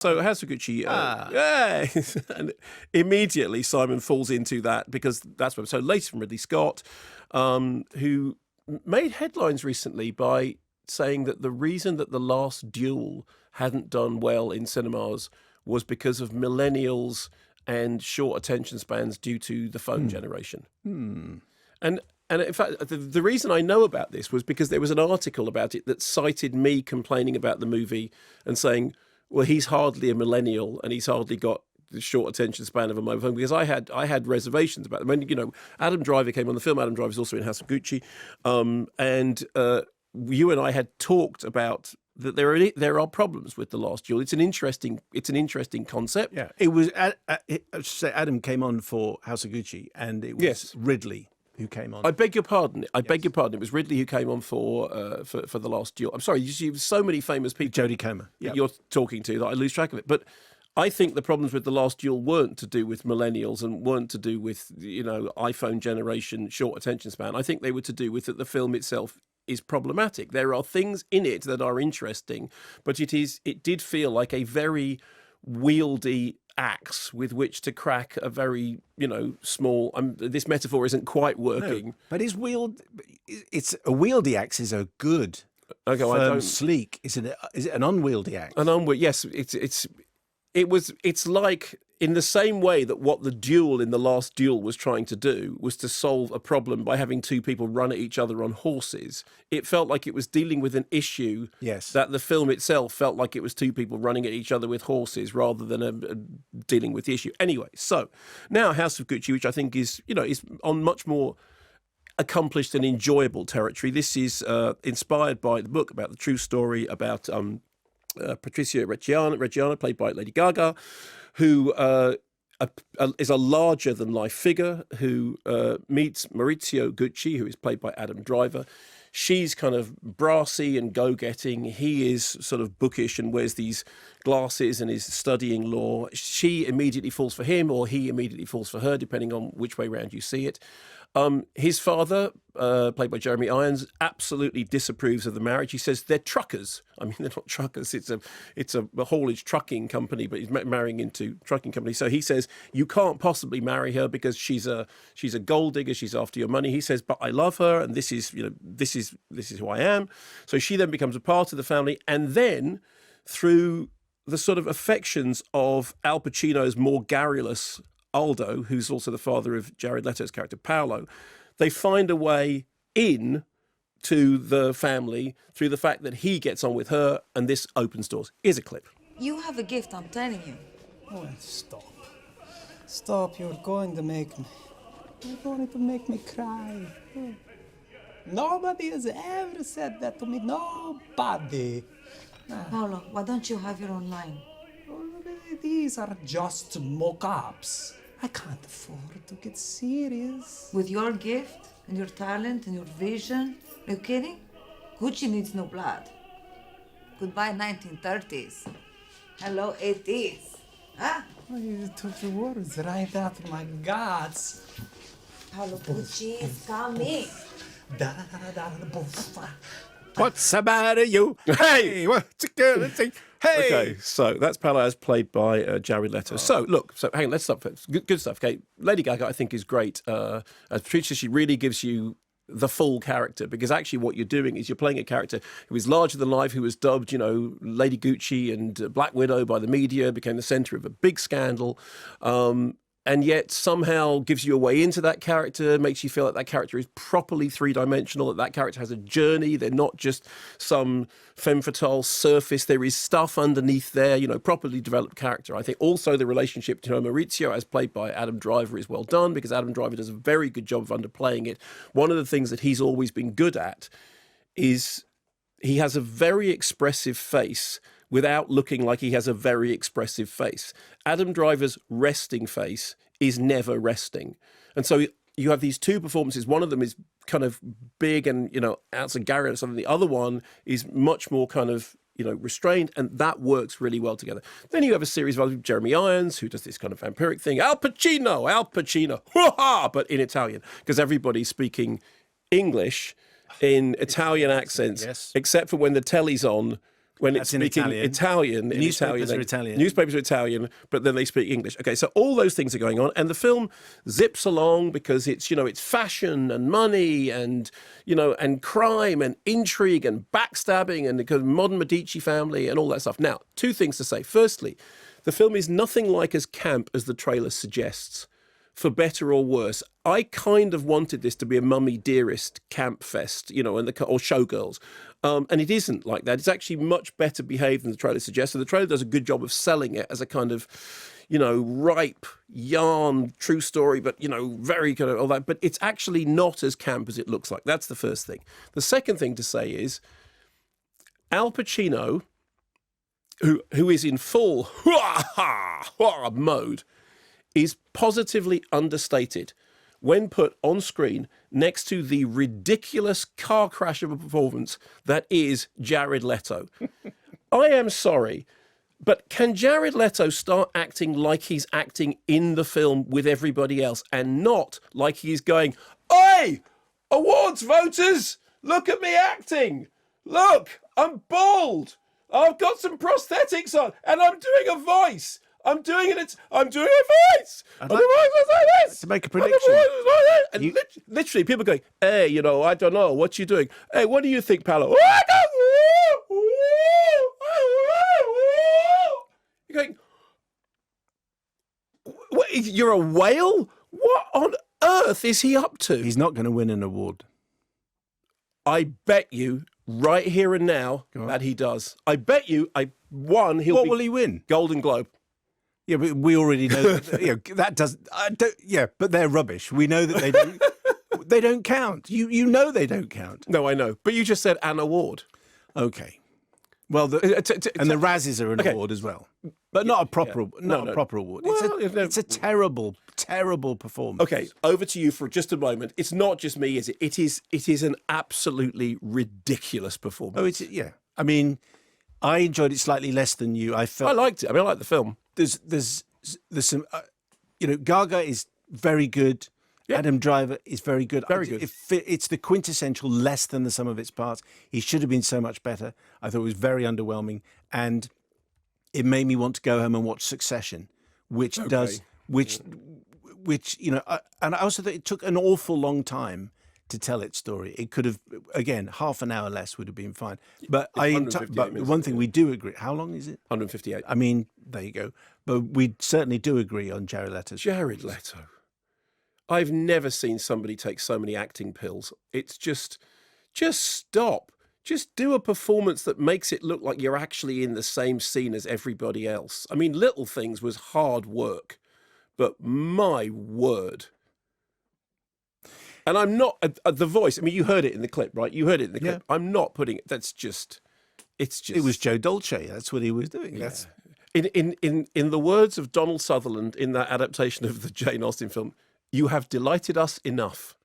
So House of Gucci, and immediately Simon falls into that because that's what. So later from Ridley Scott, who made headlines recently by saying that the reason that The Last Duel hadn't done well in cinemas was because of millennials and short attention spans due to the phone generation. And in fact, the reason I know about this was because there was an article about it that cited me complaining about the movie and saying, well, he's hardly a millennial and he's hardly got the short attention span of a mobile phone, because I had reservations about them. When, you know, Adam Driver came on the film. Adam Driver's also in House of Gucci. And you and I had talked about that there are problems with The Last Duel. It's an interesting concept. Yeah, it was. I should say Adam came on for House of Gucci, and it was Ridley who came on. I beg your pardon. Beg your pardon. It was Ridley who came on for The Last Duel. I'm sorry. You have so many famous people. Jodie Comer. That you're talking to that I lose track of it. But I think the problems with The Last Duel weren't to do with millennials and weren't to do with, you know, iPhone generation, short attention span. I think they were to do with that the film itself is problematic. There are things in it that are interesting, but it did feel like a very wieldy axe with which to crack a very, you know, small. This metaphor isn't quite working. No, but it's a wieldy axe is a good, firm, sleek. Is it an unwieldy axe? Yes, it's like, in the same way that what the duel in The Last Duel was trying to do was to solve a problem by having two people run at each other on horses, it felt like it was dealing with an issue that the film itself felt like it was two people running at each other with horses rather than dealing with the issue. Anyway, so now House of Gucci, which I think is on much more accomplished and enjoyable territory. This is inspired by the book about the true story about Patrizia Reggiani, played by Lady Gaga, who is a larger-than-life figure who meets Maurizio Gucci, who is played by Adam Driver. She's kind of brassy and go-getting. He is sort of bookish and wears these glasses and is studying law. She immediately falls for him, or he immediately falls for her, depending on which way round you see it. His father, played by Jeremy Irons, absolutely disapproves of the marriage. He says they're truckers. I mean, they're not truckers. It's a haulage trucking company, but he's marrying into trucking company. So he says you can't possibly marry her because she's a gold digger. She's after your money. He says, but I love her, and this is who I am. So she then becomes a part of the family, and then through the sort of affections of Al Pacino's more garrulous Aldo, who's also the father of Jared Leto's character Paolo, they find a way in to the family through the fact that he gets on with her, and this opens doors. Here's a clip. You have a gift, I'm telling you. Oh, stop. Stop, you're going to make me cry. Nobody has ever said that to me. Nobody. Paolo, why don't you have your own line? These are just mock-ups. I can't afford to get serious. With your gift and your talent and your vision, are you kidding? Gucci needs no blood. Goodbye 1930s. Hello 80s. Huh? Oh, you took the words right out of my guts. Paolo, Gucci is coming. What's the matter, you? Hey, what's it gonna say? Hey. Okay, so that's Paolo, as played by Jared Leto. So look, hang on, let's stop. Good stuff. Okay, Lady Gaga, I think, is great. As Patrizia, she really gives you the full character, because actually what you're doing is you're playing a character who is larger than life, who was dubbed, Lady Gucci and Black Widow by the media, became the centre of a big scandal. And yet somehow gives you a way into that character, makes you feel like that character is properly three-dimensional, that character has a journey. They're not just some femme fatale surface. There is stuff underneath there, properly developed character. I think also the relationship to Maurizio, as played by Adam Driver, is well done, because Adam Driver does a very good job of underplaying it. One of the things that he's always been good at is he has a very expressive face without looking like he has a very expressive face. Adam Driver's resting face is never resting. And so you have these two performances. One of them is kind of big and, out of Gary or something. The other one is much more kind of, restrained, and that works really well together. Then you have a series of Jeremy Irons, who does this kind of vampiric thing. Al Pacino, hoo-ha, but in Italian, because everybody's speaking English in Italian accents, yes. except for when the telly's on, when That's it's in speaking Italian. Newspapers are Italian. Newspapers are Italian, but then they speak English. Okay, so all those things are going on, and the film zips along because it's, it's fashion and money and, and crime and intrigue and backstabbing and the modern Medici family and all that stuff. Now, two things to say. Firstly, the film is nothing like as camp as the trailer suggests, for better or worse. I kind of wanted this to be a Mummy Dearest camp fest, or Showgirls. And it isn't like that. It's actually much better behaved than the trailer suggests. And the trailer does a good job of selling it as a kind of, ripe yarn, true story, but, very kind of all that. But it's actually not as camp as it looks like. That's the first thing. The second thing to say is Al Pacino, who is in full mode, is positively understated when put on screen next to the ridiculous car crash of a performance that is Jared Leto. I am sorry, but can Jared Leto start acting like he's acting in the film with everybody else and not like he's going, "Oi, awards voters, look at me acting. Look, I'm bald. I've got some prosthetics on and I'm doing a voice. I'm doing it. I'm doing a voice. And the voice is like this. To make a prediction. And literally, people going, "Hey, I don't know. What you doing? Hey, what do you think, Paolo?" You're going, "What, you're a whale? What on earth is he up to?" He's not going to win an award. I bet you right here and now that he does. I bet you. What will he win? Golden Globe. Yeah, but we already know that does. But they're rubbish. We know that they don't. They don't count. You know they don't count. No, I know. But you just said an award. Okay. Well, and the Razzies are an award as well, but not a proper, a proper award. It's a terrible, terrible performance. Okay, over to you for just a moment. It's not just me, is it? It is an absolutely ridiculous performance. I mean, I enjoyed it slightly less than you. I liked it. I mean, I like the film. There's some, Gaga is very good. Yeah. Adam Driver is very good. Very good. It's the quintessential less than the sum of its parts. He should have been so much better. I thought it was very underwhelming, and it made me want to go home and watch Succession, which and I also thought it took an awful long time to tell its story. It could have, again, half an hour less would have been fine. But one thing we do agree. How long is it? 158. I mean, there you go. But we certainly do agree on Jared Leto. Jared Leto. I've never seen somebody take so many acting pills. It's just stop. Just do a performance that makes it look like you're actually in the same scene as everybody else. I mean, Little Things was hard work, but my word. And I'm not the voice. I mean, you heard it in the clip, right? You heard it in the clip. I'm not putting it. It's just. It was Joe Dolce. That's what he was doing. Yeah. In the words of Donald Sutherland in that adaptation of the Jane Austen film, "You have delighted us enough."